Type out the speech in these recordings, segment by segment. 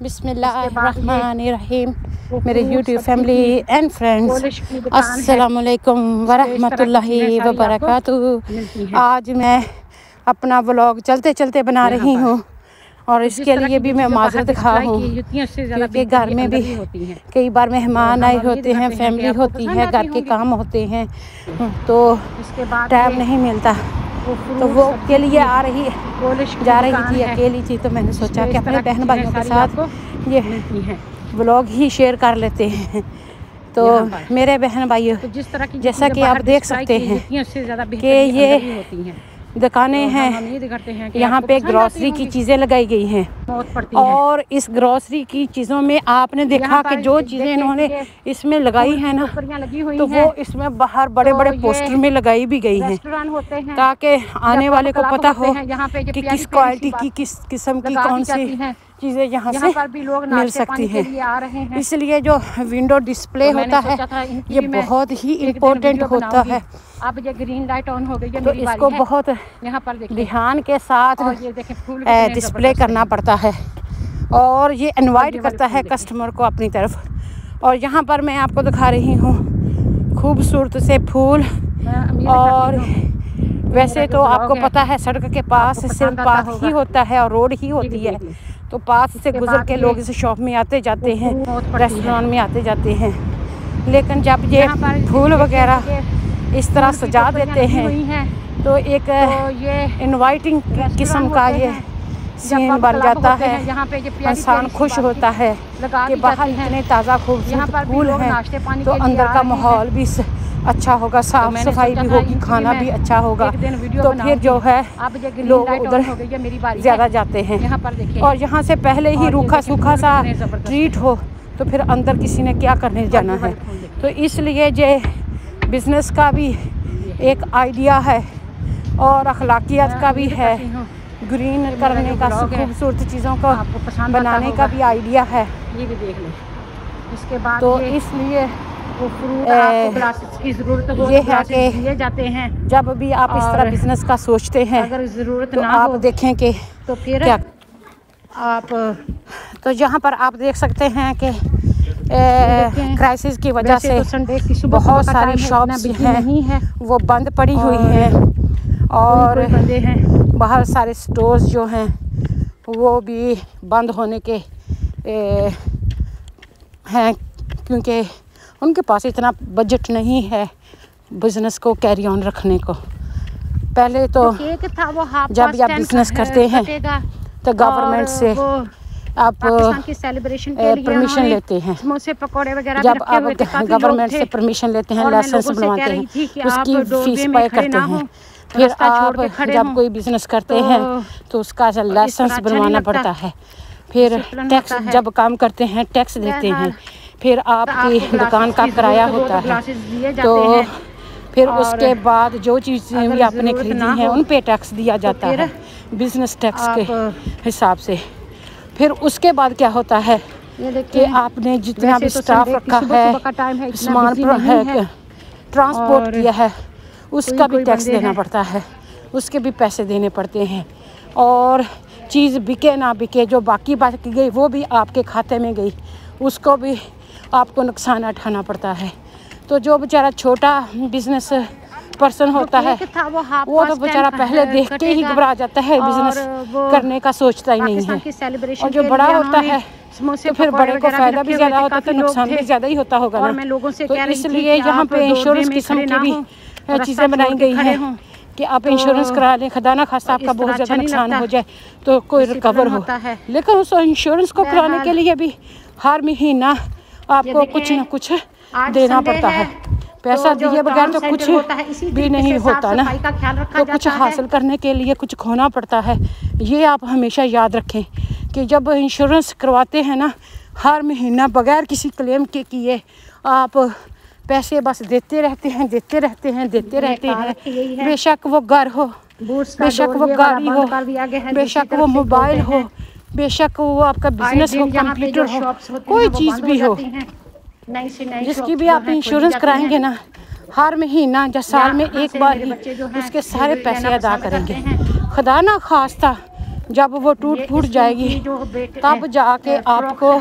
बिस्मिल्लाहिर्रहमानिर्रहीम। मेरे YouTube family and friends, अस्सलामुअलैकुम वरहमतुल्लाहि वबरकातुहू। आज मैं अपना व्लॉग चलते चलते बना रही हूँ और इसके लिए भी मैं माजरत खा हूँ क्योंकि घर में भी कई बार मेहमान आए होते हैं, फैमिली होती है, घर के काम होते हैं तो टाइम नहीं मिलता। तो वो के लिए जा रही थी, अकेली थी, तो मैंने सोचा कि अपने बहन भाइयों के साथ ये व्लॉग ही शेयर कर लेते हैं। तो मेरे बहन भाइयों, जैसा कि आप देख सकते हैं कि ये दुकानें हैं, यहाँ पे ग्रॉसरी की चीज़ें लगाई गई हैं और इस ग्रॉसरी की चीज़ों में आपने देखा कि जो चीज़ें इन्होंने इसमें लगाई हैं ना, तो वो इसमें बाहर बड़े बड़े पोस्टर में लगाई भी गई हैं ताकि आने वाले को पता हो कि किस क्वालिटी की, किस किस्म की कौन सी चीज़ें यहाँ से मिल सकती है। इसलिए जो विंडो डिस्प्ले होता है ये बहुत ही इम्पोर्टेंट होता है। अब ये ग्रीन लाइट ऑन हो गई है, तो इसको बहुत यहाँ पर ध्यान के साथ डिस्प्ले करना पड़ता है और ये इनवाइट करता है कस्टमर को अपनी तरफ। और यहाँ पर मैं आपको दिखा रही हूँ खूबसूरत से फूल। और वैसे तो आपको पता है सड़क के पास सिर्फ पार्क ही होता है और रोड ही होती है, तो पास से गुजर के लोग इस शॉप में आते जाते हैं, रेस्टोरेंट में आते जाते हैं। लेकिन जब ये फूल वगैरह इस तरह सजा देते हैं तो एक इनवाइटिंग किस्म का ये सीन बन जाता है। इंसान खुश होता है कि बाहर इतने ताज़ा खूबसूरत फूल हैं तो अंदर का माहौल भी अच्छा होगा, साफ सफाई भी होगी, खाना भी अच्छा होगा, तो फिर जो है लोग उधर ज़्यादा जाते हैं। और यहाँ से पहले ही रूखा सूखा सा ट्रीट हो तो फिर अंदर किसी ने क्या करने जाना है। तो इसलिए ये बिज़नेस का भी एक आइडिया है और अखलाकियत का भी है, ग्रीन करने का, खूबसूरत चीज़ों को बनाने का भी आइडिया है। ये भी देख लें। इसके बाद तो इसलिए की ज़रूरत हो ये है कि दिए जाते हैं। जब भी आप इस तरह बिजनेस का सोचते हैं अगर ज़रूरत तो ना आप हो देखें कि तो फिर क्या आप तो यहाँ पर आप देख सकते हैं कि क्राइसिस की वजह से तो संडे की सुबह बहुत सारी शॉप्स हैं वो बंद पड़ी हुई हैं और बहुत सारे स्टोर्स जो हैं वो भी बंद होने के हैं क्योंकि उनके पास इतना बजट नहीं है बिज़नेस को कैरी ऑन रखने को। पहले तो जब आप बिज़नेस करते हैं तो गवर्नमेंट से आप परमिशन लेते हैं। जब आप गवर्नमेंट से परमिशन लेते हैं, लाइसेंस बनवाते हैं, उसकी फीस पे करते हैं। फिर आप जब कोई बिज़नेस करते हैं तो उसका लाइसेंस बनवाना पड़ता है। फिर टैक्स जब काम करते हैं टैक्स देते हैं। फिर आपकी दुकान का किराया होता है, तो फिर उसके बाद जो चीज़ें भी आपने खरीदी हैं उन पे टैक्स दिया जाता है बिज़नेस टैक्स के हिसाब से। फिर उसके बाद क्या होता है कि आपने जितना भी स्टाफ रखा है, सामान ट्रांसपोर्ट किया है, उसका भी टैक्स देना पड़ता है, उसके भी पैसे देने पड़ते हैं। और चीज़ बिके ना बिके, जो बाकी गई वो भी आपके खाते में गई, उसको भी आपको नुकसान उठाना पड़ता है। तो जो बेचारा छोटा बिजनेस पर्सन होता है वो तो बेचारा पहले देख के ही घबरा जाता है, बिजनेस करने का सोचता ही नहीं है। और जो बड़ा होता है तो फिर बड़े को फ़ायदा भी ज़्यादा होता है तो नुकसान भी ज़्यादा ही होता होगा ना। तो इसलिए यहाँ पे इंश्योरेंस किस्म की भी चीज़ें बनाई गई हैं कि आप इंश्योरेंस करा लें, खुदा ना खास्ता आपका बहुत ज़्यादा नुकसान हो जाए तो कोई रिकवर हो। लेकिन उस इंश्योरेंस को कराने के लिए भी हर महीना आपको कुछ ना कुछ देना पड़ता है। पैसा दिए बगैर तो कुछ भी नहीं होता ना, तो कुछ हासिल करने के लिए कुछ खोना पड़ता है। ये आप हमेशा याद रखें कि जब इंश्योरेंस करवाते हैं ना, हर महीना बगैर किसी क्लेम के किए आप पैसे बस देते रहते हैं। बेशक वो घर हो, बेशक वो गाड़ी हो, बेशक वो मोबाइल हो, बेशक वो आपका बिजनेस हो, कंप्यूटर हो, कोई चीज़ भी हो, जिसकी भी आप इंश्योरेंस कराएंगे ना, हर महीना या साल में एक बार ही उसके सारे पैसे अदा करेंगे। खुदा ना खास्ता जब वो टूट फूट जाएगी तब जाके आपको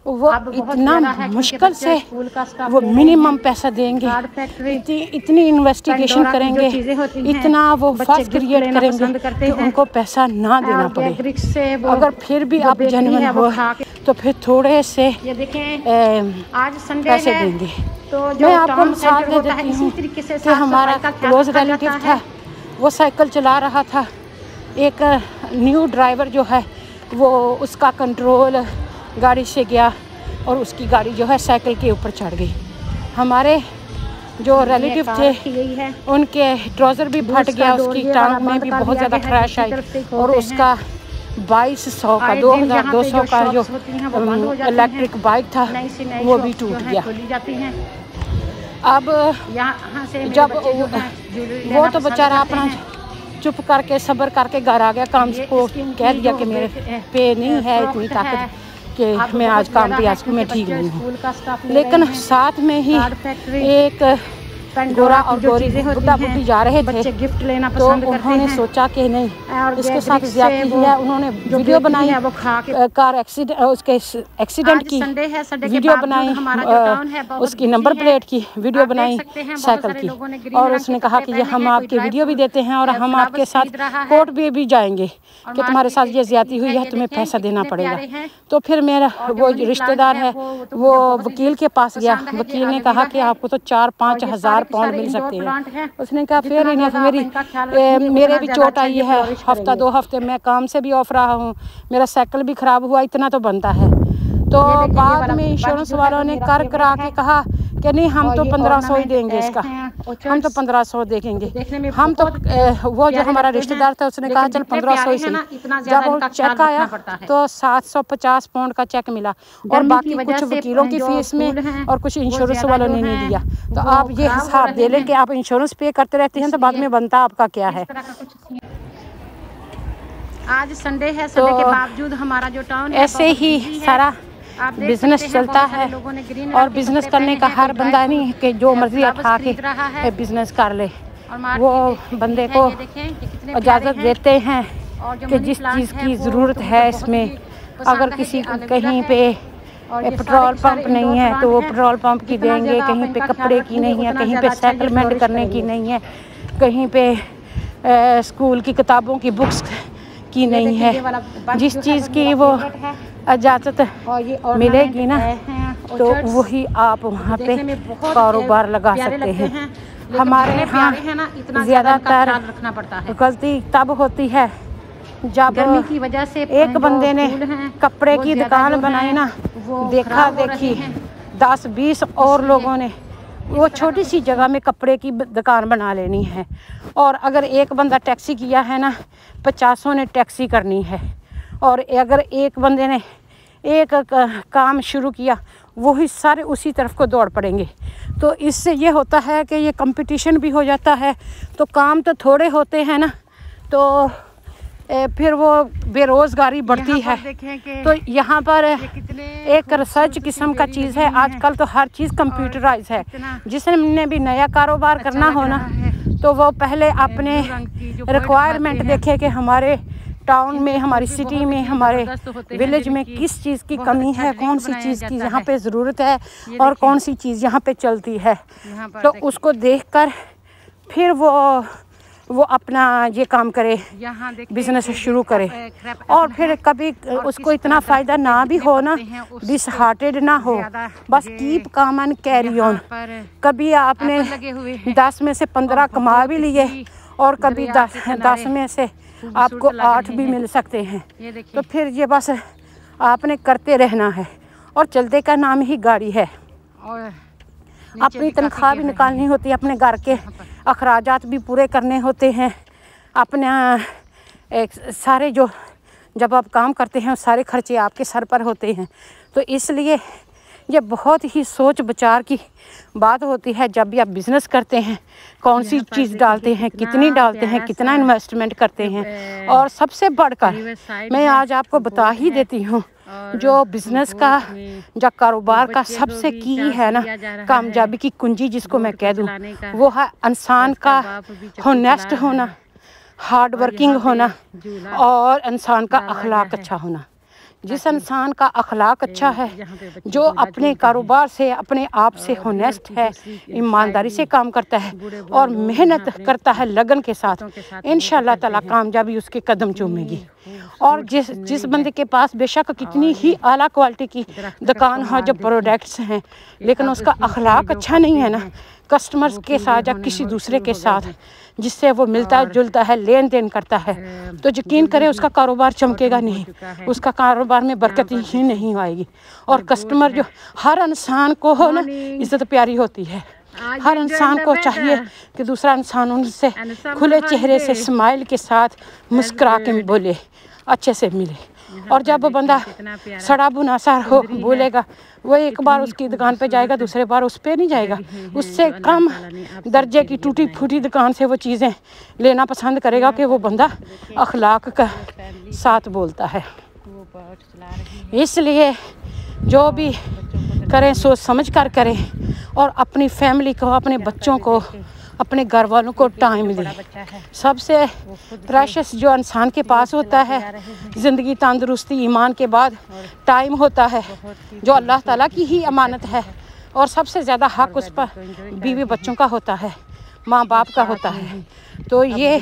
वो इतना मुश्किल से वो मिनिमम पैसा देंगे, इतनी इन्वेस्टिगेशन करेंगे, इतना वो फर्स्ट क्रिएट करेंगे कि उनको पैसा ना देना पड़े। अगर फिर भी आप जेन्युइन हो तो फिर थोड़े से पैसे देंगे। मैं आपको मिसाल दे देती हूँ कि हमारा क्लोज रिलेटिव था, वो साइकिल चला रहा था, एक न्यू ड्राइवर जो है वो उसका कंट्रोल गाड़ी से गया और उसकी गाड़ी जो है साइकिल के ऊपर चढ़ गई। हमारे जो रिलेटिव थे उनके ट्राउज़र भी फट गया, उसकी टांग में भी बहुत ज़्यादा क्रैश आई और उसका 2200 का 2200 का जो इलेक्ट्रिक बाइक था वो भी टूट गया। अब जब वो तो बेचारा अपना चुप करके सब्र करके घर आ गया, काम को कह दिया कि मेरे पे नहीं है इतनी ताकत कि मैं आज काम पे आज मैं ठीक नहीं हूँ। लेकिन साथ में ही एक गोरा और गोरी बुढ़ा बुढ़ी जा रहे थे गिफ्ट लेना तो उन्होंने सोचा कि नहीं इसके साथ ज्यादती है। उन्होंने वीडियो बनाई, कार एक्सीडेंट उसके एक्सीडेंट की वीडियो बनाई, उसकी नंबर प्लेट की वीडियो बनाई साइकिल की, और उसने कहा कि ये हम आपकी वीडियो भी देते हैं और हम आपके साथ कोर्ट भी जाएंगे कि तुम्हारे साथ ये ज्यादती हुई है, तुम्हें पैसा देना पड़ेगा। तो फिर मेरा वो रिश्तेदार है वो वकील के पास गया, वकील ने कहा कि आपको तो 4-5 हज़ार पाउंड मिल सकते हैं। उसने कहा फिर इन्हें मेरे भी चोट आई है, हफ्ता 2 हफ्ते मैं काम से भी ऑफ रहा हूँ, मेरा साइकिल भी ख़राब हुआ, इतना तो बनता है। तो बाद में इंश्योरेंस वालों ने कर करा के कहा कि नहीं हम तो 1500 ही देंगे इसका, हम तो 1500 देखेंगे। हम तो वो जो हमारा रिश्तेदार था उसने कहा चल 1500 ही सही। जब वो चेक आया तो 750 पाउंड का चेक मिला और बाकी कुछ वकीलों की फीस में और कुछ इंश्योरेंस वालों ने नहीं दिया। तो आप ये हिसाब दे लें कि आप इंश्योरेंस पे करते रहते हैं तो बाद में बनता आपका क्या है। आज संडे है, संडे के बावजूद हमारा जो टाउन है ऐसे ही सारा बिजनेस चलता है और बिजनेस करने का हर बंदा नहीं कि जो मर्जी उठा के बिजनेस कर ले। वो बंदे को इजाज़त देते हैं कि जिस चीज़ की ज़रूरत है इसमें, अगर किसी को कहीं पे पेट्रोल पंप नहीं है तो वो पेट्रोल पंप की देंगे, कहीं पे कपड़े की नहीं है, कहीं पे सेटलमेंट करने की नहीं है, कहीं पे स्कूल की किताबों की बुक्स की नहीं है। जिस चीज़ की वो इजाज़त मिलेगी ना तो वही आप वहाँ पे कारोबार लगा सकते हैं। हमारे यहाँ ज़्यादातर गलती तब होती है जब की वजह से एक बंदे ने कपड़े की दुकान बनाई ना, देखा देखी 10-20 और लोगों ने वो छोटी सी जगह में कपड़े की दुकान बना लेनी है। और अगर एक बंदा टैक्सी किया है ना 50 ने टैक्सी करनी है, और अगर एक बंदे ने एक काम शुरू किया वही सारे उसी तरफ को दौड़ पड़ेंगे। तो इससे ये होता है कि ये कंपटीशन भी हो जाता है, तो काम तो थोड़े होते हैं ना, तो फिर वो बेरोज़गारी बढ़ती है। तो यहाँ पर एक रिसर्च किस्म का चीज़ है, आजकल तो हर चीज़ कंप्यूटराइज है। जिसने भी नया कारोबार करना हो ना तो वो पहले अपने रिक्वायरमेंट देखे कि हमारे टाउन में, हमारी सिटी में, हमारे विलेज में किस चीज़ की कमी है, कौन सी चीज़ की यहाँ पे ज़रूरत है और कौन सी चीज़ यहाँ पे चलती है। तो उसको देखकर फिर वो अपना ये काम करे, बिजनेस शुरू करे। और फिर कभी उसको इतना फ़ायदा ना भी हो ना, डिसहार्टेड ना हो, बस keep calm and carry on. कभी आपने 10 में से 15 कमा भी लिए और कभी 10 में से आपको 8 भी मिल सकते हैं। तो फिर ये बस आपने करते रहना है, और चलते का नाम ही गाड़ी है। अपनी तनख्वाह भी निकालनी होती है, अपने घर के अखराजात भी पूरे करने होते हैं, अपने सारे जो जब आप काम करते हैं सारे खर्चे आपके सर पर होते हैं। तो इसलिए ये बहुत ही सोच विचार की बात होती है जब भी आप बिज़नेस करते हैं, कौन सी चीज़ डालते हैं, कितनी डालते हैं, कितना इन्वेस्टमेंट करते हैं। और सबसे बढ़कर मैं आज आपको बता ही देती हूँ, जो बिज़नेस का या कारोबार का सबसे की है ना, कामयाबी की कुंजी जिसको मैं कह दूँ, वो है इंसान का होनेस्ट होना, हार्ड वर्किंग होना और इंसान का अखलाक अच्छा होना। जिस इंसान का अखलाक अच्छा है, जो अपने कारोबार से अपने आप से होनेस्ट है, ईमानदारी से काम करता है और मेहनत करता है लगन के साथ, इंशाल्लाह ताला कामयाबी उसके कदम चूमेगी। और जिस बंदे के पास बेशक कितनी ही आला क्वालिटी की दुकान हो, जब प्रोडक्ट्स हैं, लेकिन उसका अखलाक अच्छा नहीं है ना कस्टमर्स के साथ या किसी दूसरे के साथ, जिससे वो मिलता जुलता है, लेन देन करता है, तो यकीन करें उसका कारोबार चमकेगा नहीं, उसका कारोबार में बरकत ही नहीं आएगी। और कस्टमर जो हर इंसान को हो ना इज़्ज़त प्यारी होती है, हर इंसान को चाहिए कि दूसरा इंसान उनसे खुले चेहरे से स्माइल के साथ मुस्कुरा के बोले, अच्छे से मिले। और जब वो बंदा सड़ा बुनासार हो बोलेगा, वो एक बार उसकी दुकान पे जाएगा, दूसरे बार उस पे नहीं जाएगा, उससे कम दर्जे की टूटी फूटी दुकान से वो चीज़ें लेना पसंद करेगा कि वो बंदा अखलाक का साथ बोलता है। इसलिए जो भी करें सोच समझ कर करें और अपनी फैमिली को, अपने बच्चों को, अपने घर वालों को टाइम दें। सबसे प्रेशियस जो इंसान के पास होता है ज़िंदगी, तंदुरुस्ती, ईमान के बाद टाइम होता है, जो अल्लाह ताला की ही अमानत है। और सबसे ज़्यादा हक उस पर बीवी बच्चों का होता है, माँ बाप का होता है। तो ये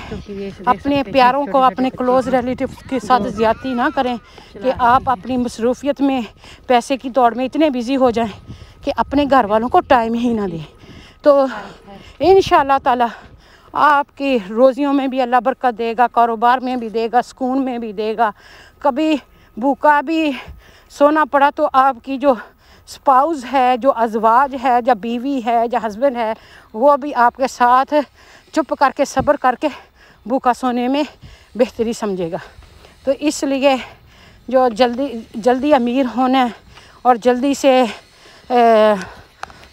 अपने प्यारों को, अपने क्लोज़ रिलेटिव के साथ ज़्यादती ना करें कि आप अपनी मसरूफियत में, पैसे की दौड़ में इतने बिज़ी हो जाएं कि अपने घर वालों को टाइम ही ना दें। तो इंशाअल्लाह ताला आपकी रोज़ियों में भी अल्लाह बरकत देगा, कारोबार में भी देगा, सुकून में भी देगा। कभी भूखा भी सोना पड़ा तो आपकी जो स्पाउस है, जो अज़वाज है, या बीवी है, या हस्बैंड है, वो भी आपके साथ चुप करके सब्र करके भूखा सोने में बेहतरी समझेगा। तो इसलिए जो जल्दी अमीर होना और जल्दी से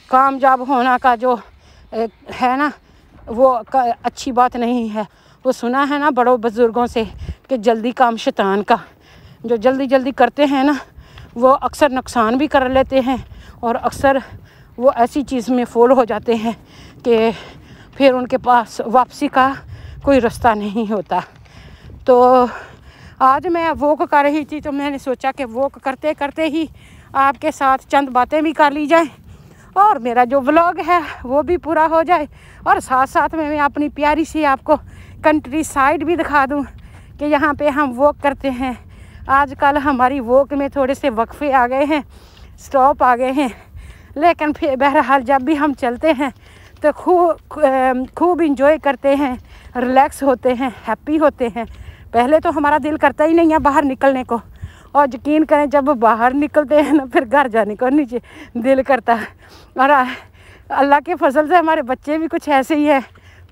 कामयाब होना का जो है ना, वो अच्छी बात नहीं है। वो सुना है ना बड़ों बुज़ुर्गों से कि जल्दी काम शैतान का। जो जल्दी करते हैं ना वो अक्सर नुकसान भी कर लेते हैं और अक्सर वो ऐसी चीज़ में फॉल हो जाते हैं कि फिर उनके पास वापसी का कोई रास्ता नहीं होता। तो आज मैं वॉक कर रही थी तो मैंने सोचा कि वॉक करते करते ही आपके साथ चंद बातें भी कर ली जाए और मेरा जो व्लॉग है वो भी पूरा हो जाए, और साथ साथ में मैं अपनी प्यारी सी आपको कंट्री साइड भी दिखा दूं कि यहाँ पे हम वॉक करते हैं। आजकल हमारी वॉक में थोड़े से वक्फे आ गए हैं, स्टॉप आ गए हैं, लेकिन फिर बहरहाल जब भी हम चलते हैं तो खूब इंजॉय करते हैं, रिलैक्स होते हैं, हैप्पी होते हैं। पहले तो हमारा दिल करता ही नहीं है बाहर निकलने को, और यकीन करें जब बाहर निकलते हैं ना फिर घर जाने को नीचे दिल करता है। और अल्लाह के फजल से हमारे बच्चे भी कुछ ऐसे ही है,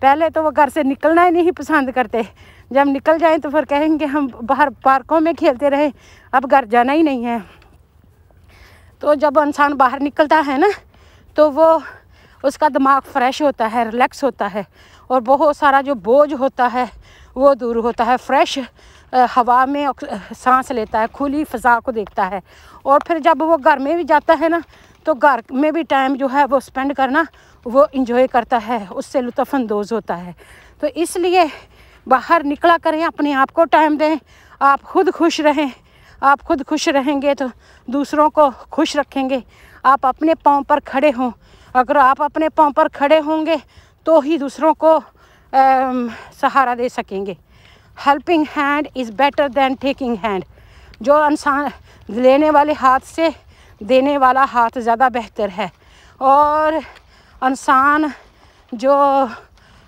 पहले तो वो घर से निकलना ही नहीं पसंद करते, जब निकल जाएं तो फिर कहेंगे हम बाहर पार्कों में खेलते रहे, अब घर जाना ही नहीं है। तो जब इंसान बाहर निकलता है ना तो वो उसका दिमाग फ्रेश होता है, रिलैक्स होता है, और बहुत सारा जो बोझ होता है वो दूर होता है। फ्रेश हवा में सांस लेता है, खुली फ़ज़ा को देखता है। और फिर जब वो घर में भी जाता है ना तो घर में भी टाइम जो है वो स्पेंड करना वो इंजॉय करता है, उससे लुत्फ़अंदोज़ होता है। तो इसलिए बाहर निकला करें, अपने आप को टाइम दें, आप खुद खुश रहें। आप खुद खुश रहेंगे तो दूसरों को खुश रखेंगे। आप अपने पाँव पर खड़े हों, अगर आप अपने पाँव पर खड़े होंगे तो ही दूसरों को सहारा दे सकेंगे। Helping hand is better than taking hand. जो इंसान लेने वाले हाथ से देने वाला हाथ ज़्यादा बेहतर है। और इंसान जो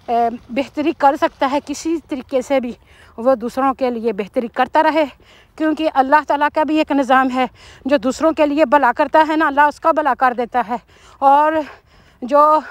बेहतरी कर सकता है किसी तरीके से भी, वो दूसरों के लिए बेहतरी करता रहे, क्योंकि अल्लाह ताला का भी एक निज़ाम है, जो दूसरों के लिए भला करता है ना अल्लाह उसका भला कर देता है, और जो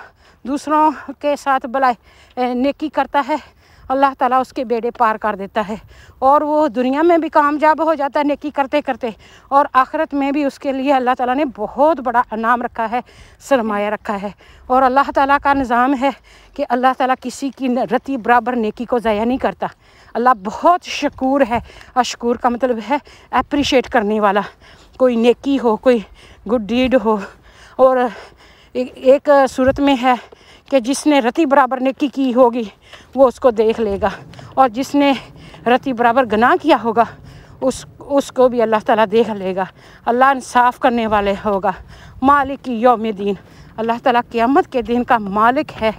दूसरों के साथ भला नेकी करता है अल्लाह ताला उसके बेड़े पार कर देता है, और वो दुनिया में भी कामयाब हो जाता है नेकी करते करते, और आखिरत में भी उसके लिए अल्लाह ताला ने बहुत बड़ा इनाम रखा है, सरमाया रखा है। और अल्लाह ताला का निज़ाम है कि अल्लाह ताला किसी की रत्ती बराबर नेकी को ज़ाया नहीं करता। अल्लाह बहुत शकूर है। अशकूर का मतलब है अप्रिशिएट करने वाला। कोई नेकी हो, कोई गुड डीड हो, और एक सूरत में है कि जिसने रत्ती बराबर नेकी की होगी वो उसको देख लेगा, और जिसने रत्ती बराबर गुनाह किया होगा उसको भी अल्लाह ताला देख लेगा। अल्लाह इंसाफ करने वाले होगा। मालिक की यौमिद्दीन, अल्लाह ताला क़यामत के दिन का मालिक है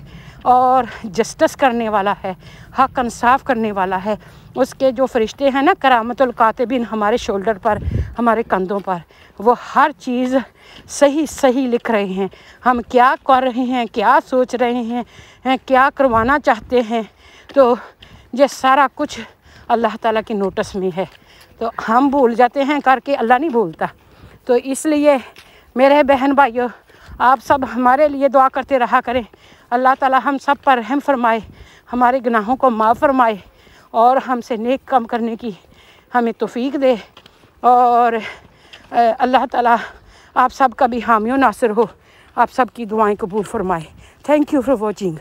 और जस्टिस करने वाला है, हक इंसाफ करने वाला है। उसके जो फरिश्ते हैं ना करामतुल कातिबीन हमारे शोल्डर पर, हमारे कंधों पर, वो हर चीज़ सही सही लिख रहे हैं। हम क्या कर रहे हैं, क्या सोच रहे हैं, क्या करवाना चाहते हैं, तो ये सारा कुछ अल्लाह ताला की नोटिस में है। तो हम भूल जाते हैं करके, अल्लाह नहीं भूलता। तो इसलिए मेरे बहन भाइयों, आप सब हमारे लिए दुआ करते रहा करें। अल्लाह ताला हम सब पर रहम फरमाए, हमारे गुनाहों को माफ़ फरमाए और हमसे नेक काम करने की हमें तौफीक दे। और अल्लाह ताला आप सब का भी हामी नासिर हो, आप सब की दुआएं कबूल फरमाए। Thank you for watching.